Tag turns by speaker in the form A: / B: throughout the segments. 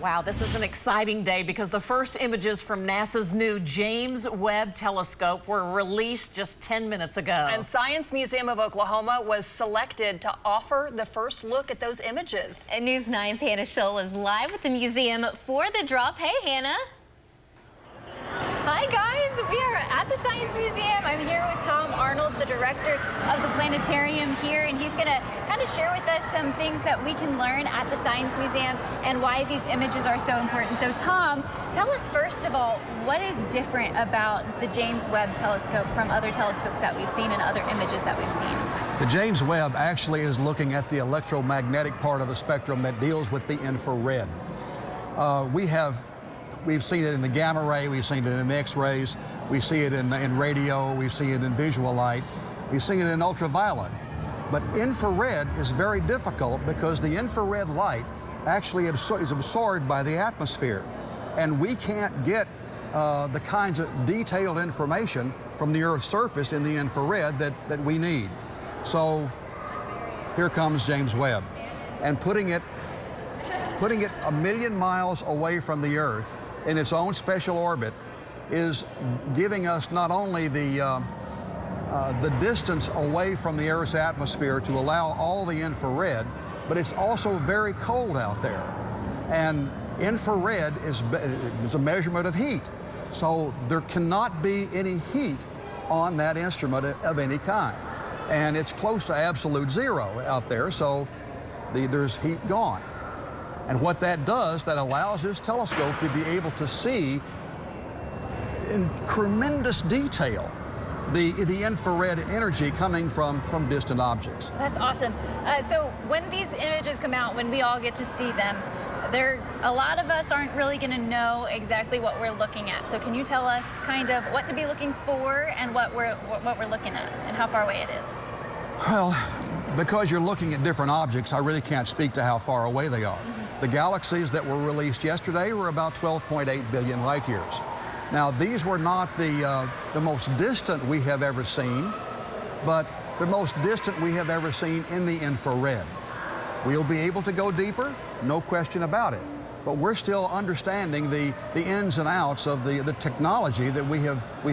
A: Wow, this is an exciting day because the first images from NASA's new James Webb telescope were released just 10 minutes ago.
B: And Science Museum of Oklahoma was selected to offer the first look at those images.
C: And News 9's Hannah Scholl is live at the museum for the drop. Hey, Hannah.
D: Hi guys, we are at the Science Museum. I'm here with Tom Arnold, the director of the planetarium here, and he's going to kind of share with us some things that we can learn at the Science Museum and why these images are so important. So Tom, tell us first of all, what is different about the James Webb telescope from other telescopes that we've seen and other images that we've seen?
E: The James Webb actually is looking at the electromagnetic part of the spectrum that deals with the infrared. We've seen it in the gamma ray, we've seen it in the X-rays, we see it in radio, we see it in visual light, we see it in ultraviolet. But infrared is very difficult because the infrared light actually is absorbed by the atmosphere. And we can't get the kinds of detailed information from the Earth's surface in the infrared that we need. So here comes James Webb. And putting it a million miles away from the Earth in its own special orbit is giving us not only the distance away from the Earth's atmosphere to allow all the infrared, but it's also very cold out there. And infrared is a measurement of heat. So there cannot be any heat on that instrument of any kind. And it's close to absolute zero out there, so there's heat gone. And what that does, that allows this telescope to be able to see in tremendous detail the infrared energy coming from distant objects.
D: That's awesome. So when these images come out, when we all get to see them, a lot of us aren't really going to know exactly what we're looking at. So can you tell us kind of what to be looking for and what we're looking at and how far away it is?
E: Well, because you're looking at different objects, I really can't speak to how far away they are. The galaxies that were released yesterday were about 12.8 billion light years. Now, these were not the most distant we have ever seen, but the most distant we have ever seen in the infrared. We'll be able to go deeper, no question about it, but we're still understanding the ins and outs of the technology that we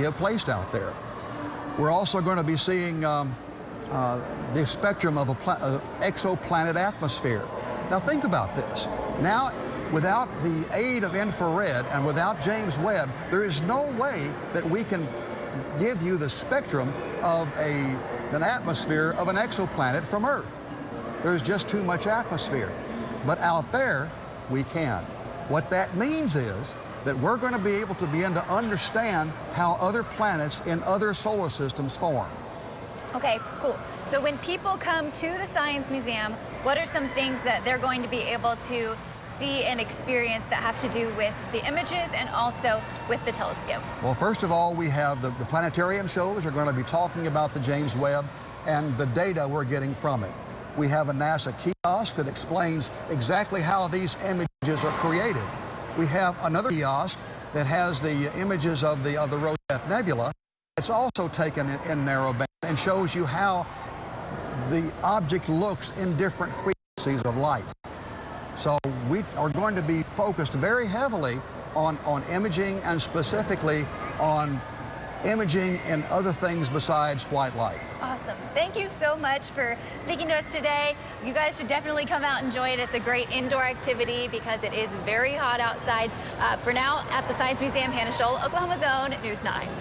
E: have placed out there. We're also going to be seeing the spectrum of an exoplanet atmosphere. Now think about this. Now, without the aid of infrared and without James Webb, there is no way that we can give you the spectrum of an atmosphere of an exoplanet from Earth. There's just too much atmosphere. But out there, we can. What that means is that we're going to be able to begin to understand how other planets in other solar systems form.
D: Okay, cool. So when people come to the Science Museum, what are some things that they're going to be able to see and experience that have to do with the images and also with the telescope?
E: Well, first of all, we have the planetarium shows are going to be talking about the James Webb and the data we're getting from it. We have a NASA kiosk that explains exactly how these images are created. We have another kiosk that has the images of the Rosette Nebula. It's also taken in narrowband and shows you how the object looks in different frequencies of light. So we are going to be focused very heavily on imaging and specifically on imaging and other things besides white light.
D: Awesome. Thank you so much for speaking to us today. You guys should definitely come out and enjoy it. It's a great indoor activity because it is very hot outside. For now, at the Science Museum, Hannah Scholl, Oklahoma's own News 9.